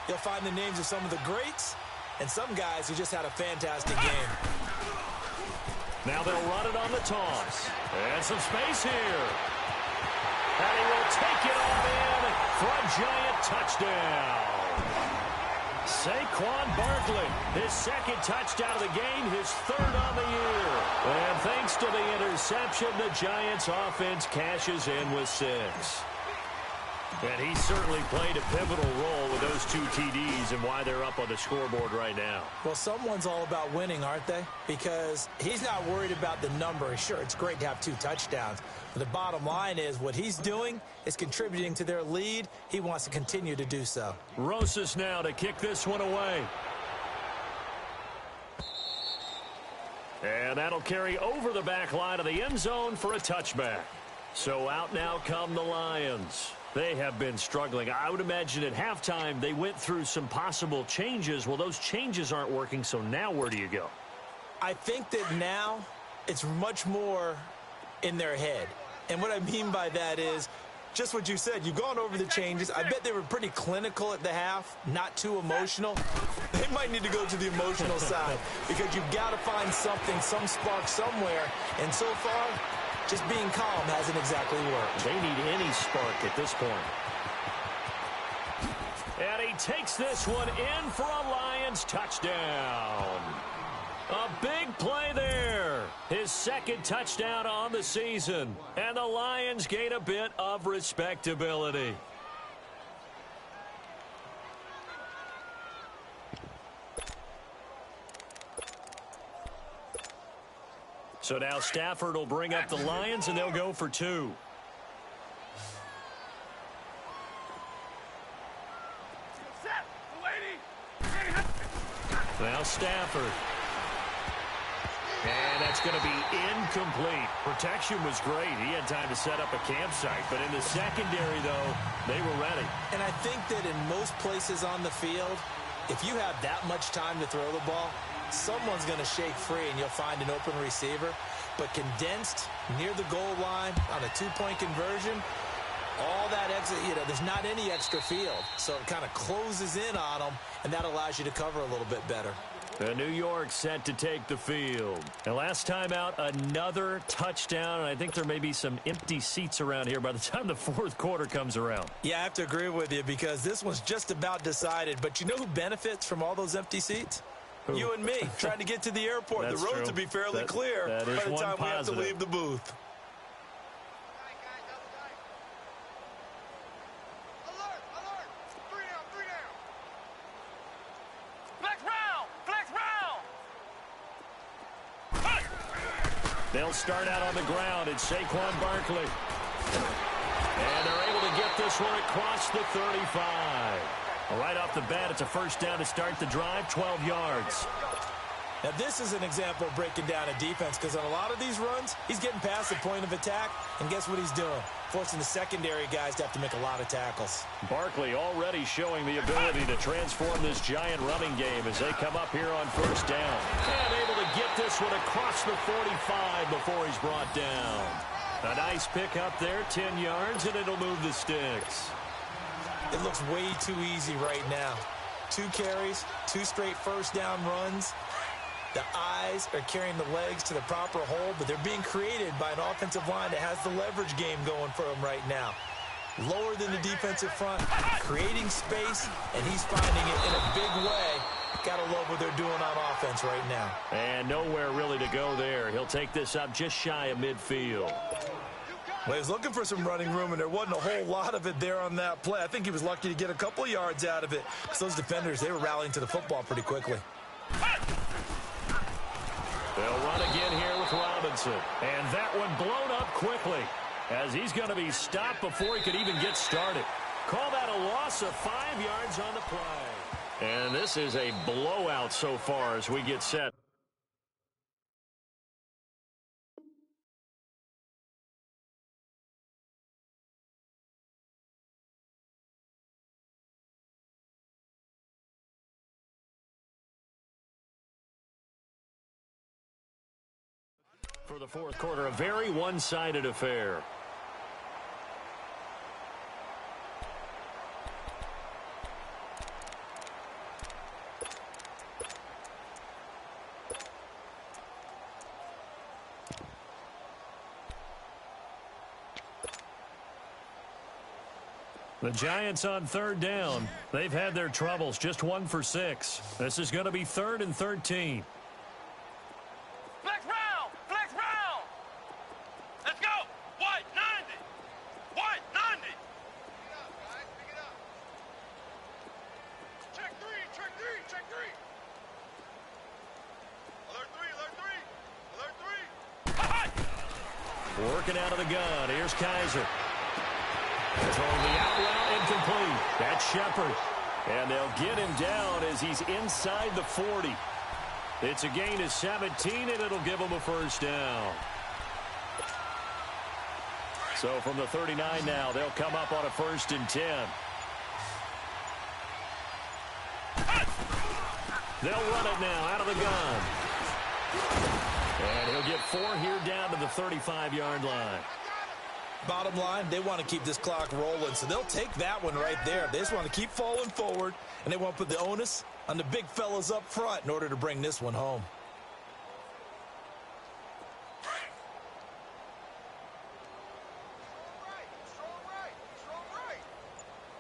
you'll find the names of some of the greats and some guys who just had a fantastic game. Now they'll run it on the toss. And some space here. And he will take it all in for a giant touchdown. Saquon Barkley, his 2nd touchdown of the game, his 3rd on the year. And thanks to the interception, the Giants offense cashes in with 6. And he certainly played a pivotal role with those 2 TDs and why they're up on the scoreboard right now. Well, someone's all about winning, aren't they? Because he's not worried about the number. Sure, it's great to have 2 touchdowns. But the bottom line is what he's doing is contributing to their lead. He wants to continue to do so. Rosas now to kick this one away. And that'll carry over the back line of the end zone for a touchback. So out now come the Lions. They have been struggling. I would imagine at halftime they went through some possible changes. Well, those changes aren't working, so now where do you go? I think that now it's much more in their head. And what I mean by that is just what you said. You've gone over the changes. I bet they were pretty clinical at the half, not too emotional. They might need to go to the emotional side because you've got to find something, some spark somewhere. And so far, just being calm hasn't exactly worked. They need any spark at this point. And he takes this one in for a Lions touchdown. A big play there. His 2nd touchdown on the season. And the Lions gain a bit of respectability. So now Stafford will bring up the Lions, and they'll go for 2. Now Stafford. And that's going to be incomplete. Protection was great. He had time to set up a campsite. But in the secondary, though, they were ready. And I think that in most places on the field, if you have that much time to throw the ball, someone's going to shake free and you'll find an open receiver. But condensed near the goal line on a 2-point conversion, all that extra, there's not any extra field. So it kind of closes in on them, and that allows you to cover a little bit better. New York set to take the field. And last time out, another touchdown. And I think there may be some empty seats around here by the time the 4th quarter comes around. Yeah, I have to agree with you because this one's just about decided. But you know who benefits from all those empty seats? Who? You and me, trying to get to the airport. The roads will be fairly clear by the time we have to leave the booth. They'll start out on the ground. It's Saquon Barkley. And they're able to get this one across the 35. Right off the bat, it's a 1st down to start the drive, 12 yards. Now, this is an example of breaking down a defense because on a lot of these runs, he's getting past the point of attack, and guess what he's doing? Forcing the secondary guys to have to make a lot of tackles. Barkley already showing the ability to transform this giant running game as they come up here on 1st down. And able to get this one across the 45 before he's brought down. A nice pick up there, 10 yards, and it'll move the sticks. It looks way too easy right now. 2 carries, 2 straight 1st down runs. The eyes are carrying the legs to the proper hole, but they're being created by an offensive line that has the leverage game going for them right now. Lower than the defensive front, creating space, and he's finding it in a big way. Gotta love what they're doing on offense right now. And nowhere really to go there. He'll take this up just shy of midfield. Well, he was looking for some running room, and there wasn't a whole lot of it there on that play. I think he was lucky to get a couple yards out of it. Because those defenders, they were rallying to the football pretty quickly. They'll run again here with Robinson. And that one blown up quickly as he's going to be stopped before he could even get started. Call that a loss of 5 yards on the play. And this is a blowout so far as we get set. For the fourth quarter, a very one-sided affair. The Giants on third down. They've had their troubles, just 1 for 6. This is going to be 3rd and 13. Flex round! Flex round! Let's go! White 90! White 90! Pick it up, guys. Pick it up. Check 3! Check 3! Check 3! Alert 3! Alert 3! Alert 3! Working out of the gun. Here's Kaiser. Throwing the out route incomplete. That's Shepard. And they'll get him down as he's inside the 40. It's a gain of 17, and it'll give him a first down. So from the 39 now, they'll come up on a 1st and 10. They'll run it now out of the gun. And he'll get 4 here down to the 35-yard line. Bottom line, they want to keep this clock rolling, so they'll take that one right there. They just want to keep falling forward, and they want to put the onus on the big fellas up front in order to bring this one home.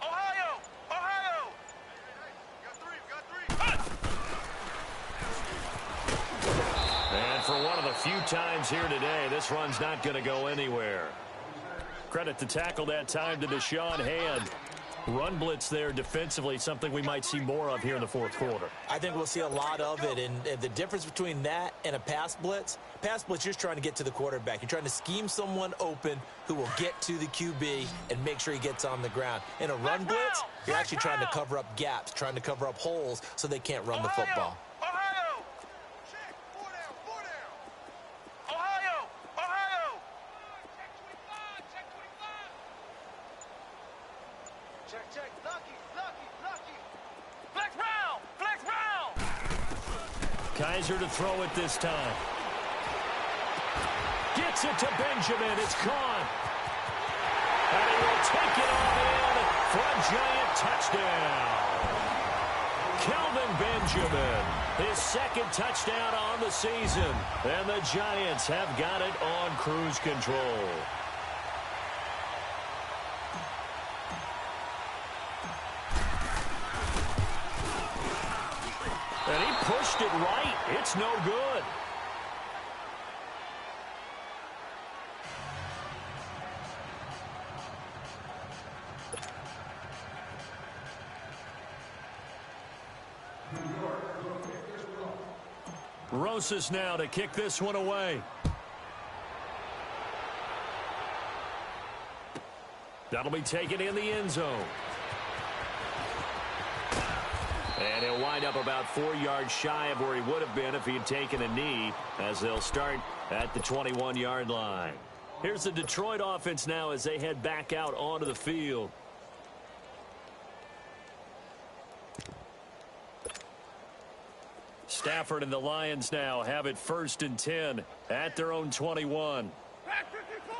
Ohio! Ohio! Got 3! And for one of the few times here today, this run's not going to go anywhere. Credit to tackle that time to Deshaun Hand. Run blitz there defensively, something we might see more of here in the fourth quarter. I think we'll see a lot of it, and the difference between that and a pass blitz, you're just trying to get to the quarterback. You're trying to scheme someone open who will get to the QB and make sure he gets on the ground. In a run blitz, you're actually trying to cover up gaps, trying to cover up holes so they can't run the football. Ohio! Check! 4 down! 4 down! Ohio! Ohio! Check 25! Check 25! Check! Lucky! Flex round! Flex round! Kaiser to throw it this time. Gets it to Benjamin. It's caught. And he will take it on in for a Giant touchdown. Kelvin Benjamin, his 2nd touchdown on the season. And the Giants have got it on cruise control. And he pushed it right. It's no good. Rosas now to kick this one away. That'll be taken in the end zone. And he'll wind up about 4 yards shy of where he would have been if he had taken a knee, as they'll start at the 21-yard line. Here's the Detroit offense now as they head back out onto the field. Stafford and the Lions now have it 1st and 10 at their own 21. Back 54!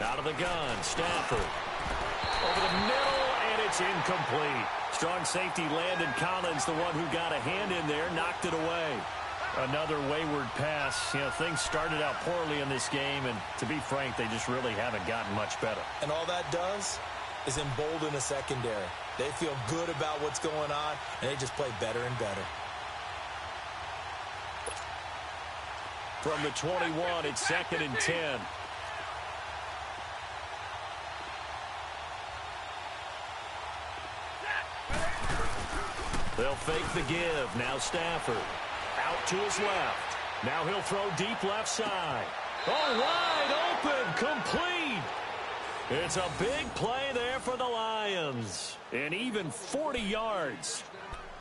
Out of the gun, Stafford. Over the middle, and it's incomplete. Strong safety Landon Collins, the one who got a hand in there, knocked it away. Another wayward pass. You know, things started out poorly in this game, and to be frank, they just really haven't gotten much better. And all that does is embolden a secondary. They feel good about what's going on, and they just play better and better. From the 21, it's 2nd and 10. They'll fake the give. Now Stafford. Out to his left. Now he'll throw deep left side. Oh, wide open. Complete. It's a big play there for the Lions. Lions. And even 40 yards.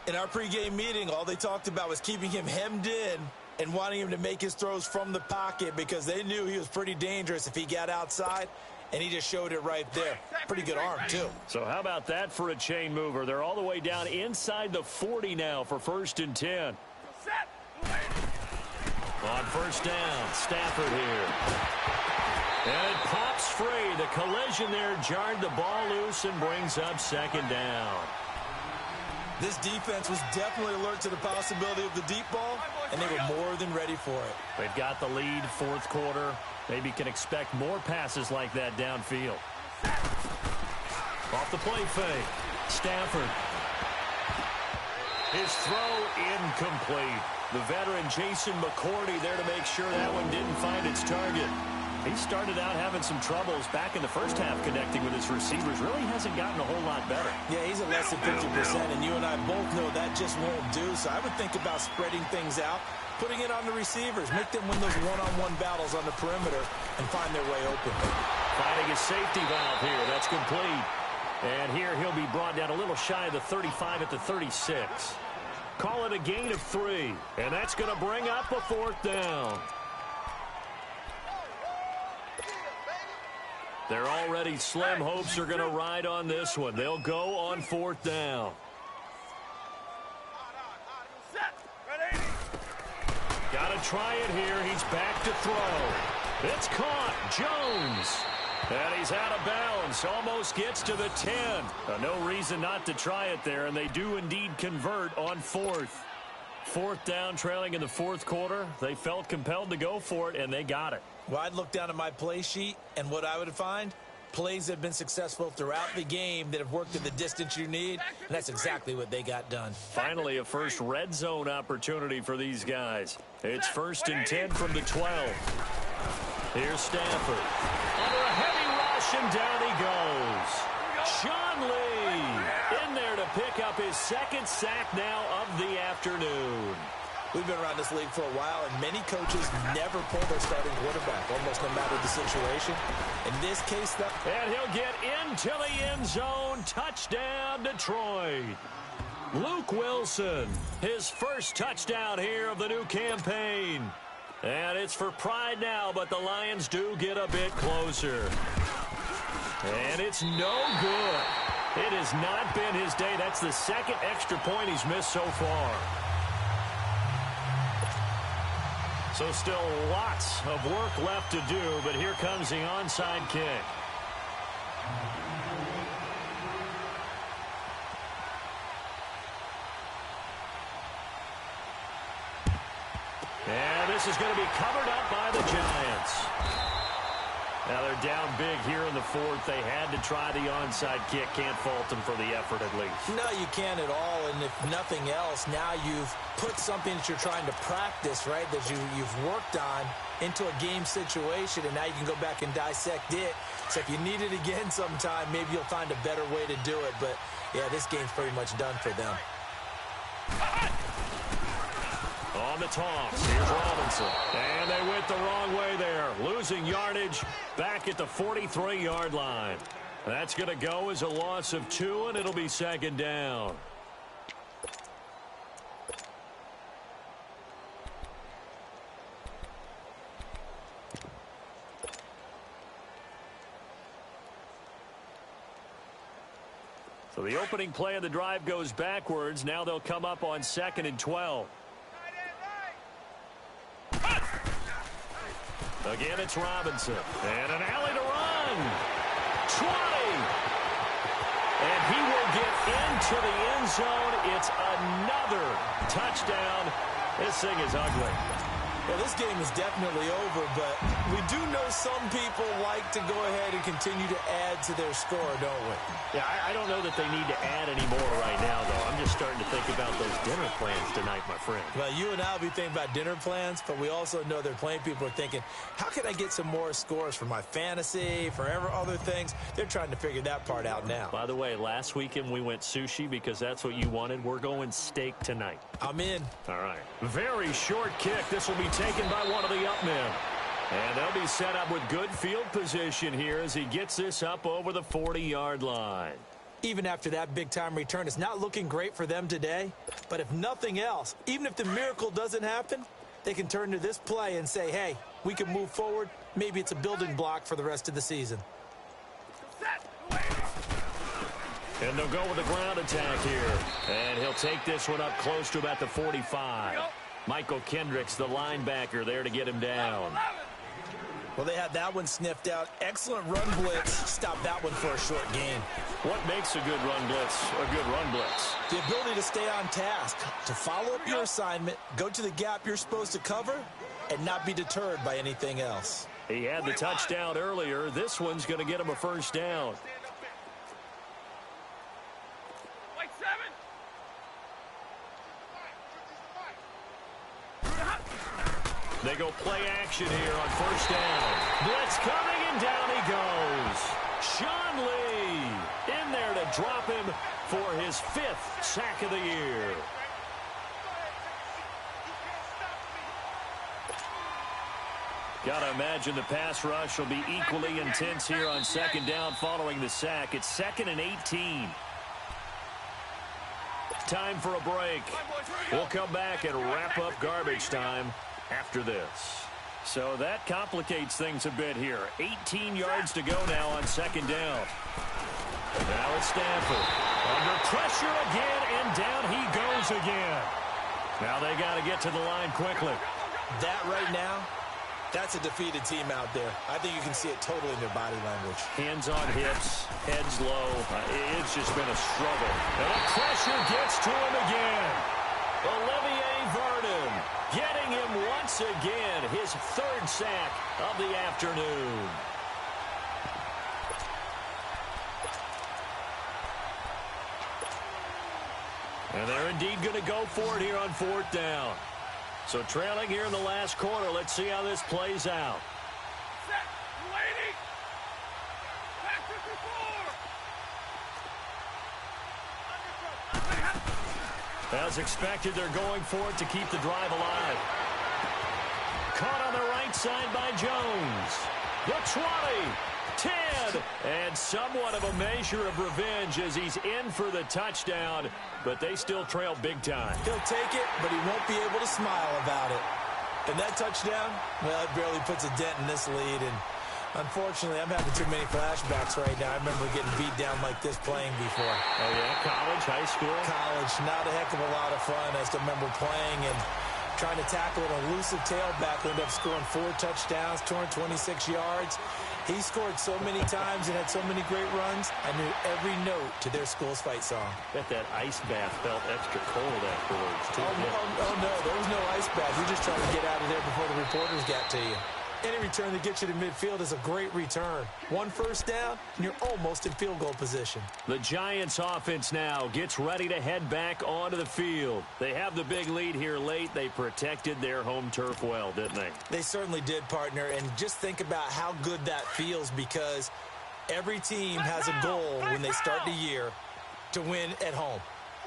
In our pregame meeting, all they talked about was keeping him hemmed in and wanting him to make his throws from the pocket because they knew he was pretty dangerous if he got outside, and he just showed it right there. Pretty good arm, too. So how about that for a chain mover? They're all the way down inside the 40 now for 1st and 10. On 1st down, Stafford here. And it pops free. The collision there jarred the ball loose and brings up 2nd down. This defense was definitely alert to the possibility of the deep ball, and they were more than ready for it. They've got the lead, 4th quarter. Maybe can expect more passes like that downfield. Off the play fake. Stafford. His throw incomplete. The veteran Jason McCourty there to make sure that one didn't find its target. He started out having some troubles back in the first half connecting with his receivers. Really hasn't gotten a whole lot better. Yeah, he's at less than 50%, and you and I both know that just won't do. So I would think about spreading things out, putting it on the receivers, make them win those one-on-one battles on the perimeter and find their way open. Finding his safety valve here. That's complete. And here he'll be brought down a little shy of the 35 at the 36. Call it a gain of 3. And that's going to bring up a 4th down. Their already slim hopes are going to ride on this one. They'll go on 4th down. Got to try it here. He's back to throw. It's caught. Jones. And he's out of bounds. Almost gets to the 10. No reason not to try it there, and they do indeed convert on 4th. 4th down, trailing in the 4th quarter. They felt compelled to go for it, and they got it. Well, I'd look down at my play sheet, and what I would find, plays that have been successful throughout the game that have worked at the distance you need, and that's exactly what they got done. Finally, a first red zone opportunity for these guys. It's 1st and 10 from the 12. Here's Stafford. Under a heavy rush, and down he goes. Sean Lee in there to pick up his 2nd sack now of the afternoon. We've been around this league for a while, and many coaches never pull their starting quarterback, almost no matter the situation. In this case, though. And he'll get into the end zone. Touchdown, Detroit. Luke Wilson, his first touchdown here of the new campaign. And it's for pride now, but the Lions do get a bit closer. And it's no good. It has not been his day. That's the 2nd extra point he's missed so far. So still lots of work left to do, but here comes the onside kick. And this is going to be covered up by the Giants. Now they're down big here in the 4th. They had to try the onside kick. Can't fault them for the effort at least. No, you can't at all. And if nothing else, now you've put something that you're trying to practice, right, that you've worked on into a game situation, and now you can go back and dissect it. So if you need it again sometime, maybe you'll find a better way to do it. But, yeah, this game's pretty much done for them. On the toss, here's Robinson. And they went the wrong way there. Losing yardage back at the 43-yard line. That's going to go as a loss of 2, and it'll be 2nd down. So the opening play of the drive goes backwards. Now they'll come up on 2nd and 12. Again, it's Robinson. And an alley to run. 20. And he will get into the end zone. It's another touchdown. This thing is ugly. Well, this game is definitely over, but we do know some people like to go ahead and continue to add to their score, don't we? Yeah, I don't know that they need to add any more right now, though. I'm just starting to think about those dinner plans tonight, my friend. Well, you and I will be thinking about dinner plans, but we also know they're playing people are thinking, how can I get some more scores for my fantasy, for other things? They're trying to figure that part out now. By the way, last weekend we went sushi because that's what you wanted. We're going steak tonight. I'm in. All right. Very short kick. This will be taken by one of the up men. And they'll be set up with good field position here as he gets this up over the 40-yard line. even after that big-time return. It's not looking great for them today, but if nothing else, even if the miracle doesn't happen, they can turn to this play and say, hey, we can move forward. Maybe it's a building block for the rest of the season. And they'll go with the ground attack here. And he'll take this one up close to about the 45. Michael Kendricks, the linebacker, there to get him down. Well, they had that one sniffed out. Excellent run blitz. Stop that one for a short gain. What makes a good run blitz a good run blitz? The ability to stay on task, to follow up your assignment, go to the gap you're supposed to cover, and not be deterred by anything else. He had the touchdown earlier. This one's going to get him a first down. They go play action here on first down. Blitz coming, and down he goes. Sean Lee in there to drop him for his 5th sack of the year. Got to imagine the pass rush will be equally intense here on second down following the sack. It's 2nd and 18. Time for a break. We'll come back and wrap up garbage time after this. So that complicates things a bit here. 18 yards to go now on second down. Now it's Stanford. Under pressure again, and down he goes again. Now they got to get to the line quickly. That right now, that's a defeated team out there. I think you can see it totally in their body language. Hands on hips, heads low. It's just been a struggle. And the pressure gets to him again. Olivier Vernon getting him once again, his 3rd sack of the afternoon. And they're indeed going to go for it here on 4th down. So trailing here in the last quarter, let's see how this plays out. Set, waiting. Back to As expected, they're going for it to keep the drive alive. Caught on the right side by Jones. The 20, 10, and somewhat of a measure of revenge as he's in for the touchdown, but they still trail big time. He'll take it, but he won't be able to smile about it. And that touchdown, well, it barely puts a dent in this lead, and unfortunately, I'm having too many flashbacks right now. I remember getting beat down like this playing before. Oh, yeah? College, high school? College. Not a heck of a lot of fun. I still remember playing and trying to tackle an elusive tailback who ended up scoring 4 touchdowns, 226 yards. He scored so many times and had so many great runs, I knew every note to their school's fight song. Bet that ice bath felt extra cold afterwards, too. Oh, no, there was no ice bath. You're just trying to get out of there before the reporters got to you. Any return that gets you to midfield is a great return. 1 first down, and you're almost in field goal position. The Giants offense now gets ready to head back onto the field. They have the big lead here late. They protected their home turf well, didn't they? They certainly did, partner, and just think about how good that feels because every team has a goal when they start the year to win at home.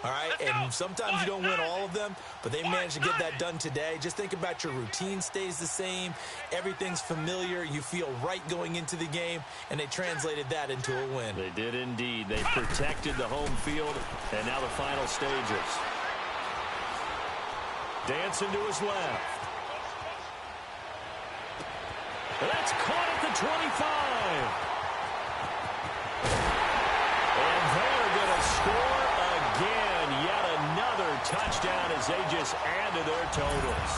All right, and sometimes you don't win all of them, but they managed to get that done today. Just think about your routine stays the same. Everything's familiar. You feel right going into the game, and they translated that into a win. They did indeed. They protected the home field, and now the final stages. Dancing to his left. That's caught at the 25. And they're going to score again. Yet another touchdown as they just add to their totals.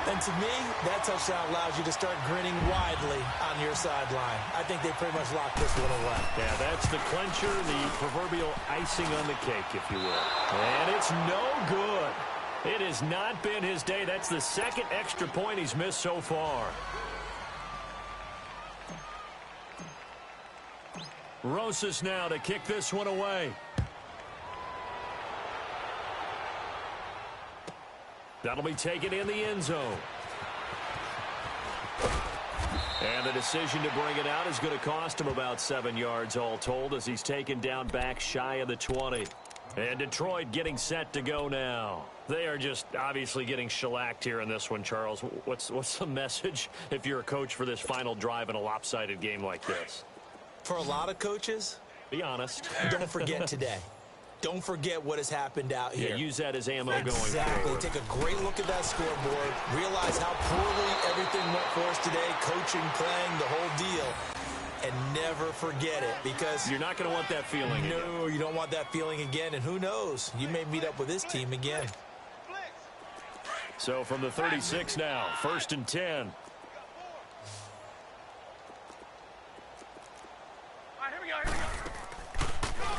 And to me, that touchdown allows you to start grinning widely on your sideline. I think they pretty much locked this one away. Yeah, that's the clincher, the proverbial icing on the cake, if you will. And it's no good. It has not been his day. That's the 2nd extra point he's missed so far. Rosas now to kick this one away. That'll be taken in the end zone. And the decision to bring it out is going to cost him about 7 yards all told as he's taken down back shy of the 20. And Detroit getting set to go now. They are just obviously getting shellacked here in this one, Charles. What's the message if you're a coach for this final drive in a lopsided game like this? For a lot of coaches, Be honest. Don't forget today. Don't forget what has happened out here. Yeah, use that as ammo going forward. Exactly. Take a great look at that scoreboard. Realize how poorly everything went for us today. Coaching, playing, the whole deal. And never forget it, because you're not going to want that feeling again. No, you don't want that feeling again. And who knows? You may meet up with this team again. So from the 36 now, 1st and 10.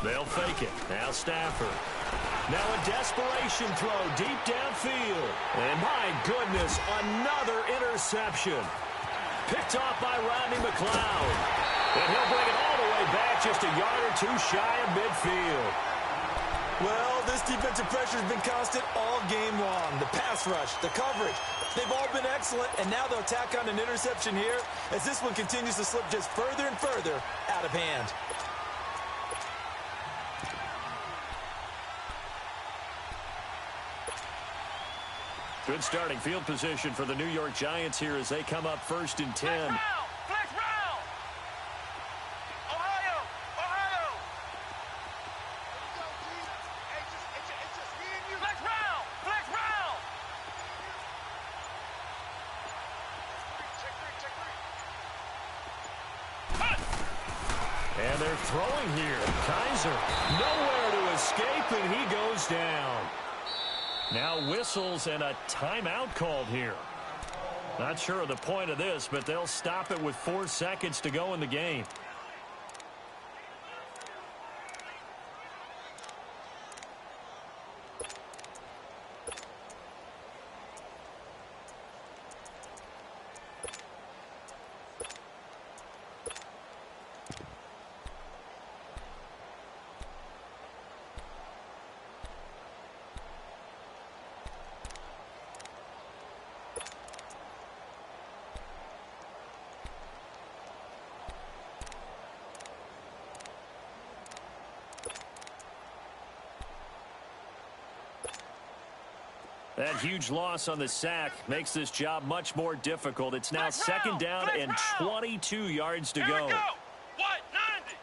They'll fake it. Now Stafford. Now a desperation throw deep downfield. And my goodness, another interception. Picked off by Rodney McLeod. And he'll bring it all the way back just a yard or two shy of midfield. Well, this defensive pressure has been constant all game long. The pass rush, the coverage, they've all been excellent. And now they'll tack on an interception here as this one continues to slip just further and further out of hand. Good starting field position for the New York Giants here as they come up 1st and 10. Flex round! Ohio! Ohio! Flex round! Flex round! And they're throwing here. Kaiser nowhere to escape, and he goes down. Now whistles and a timeout called here. Not sure of the point of this, but they'll stop it with 4 seconds to go in the game. That huge loss on the sack makes this job much more difficult. It's now 2nd down and 22 yards to go. What? 90.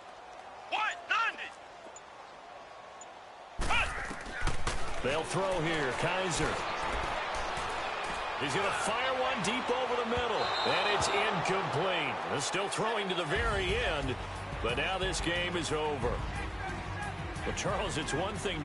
What? 90. They'll throw here. Kaiser. He's going to fire one deep over the middle. And it's incomplete. They're still throwing to the very end. But now this game is over. Well, Charles, it's one thing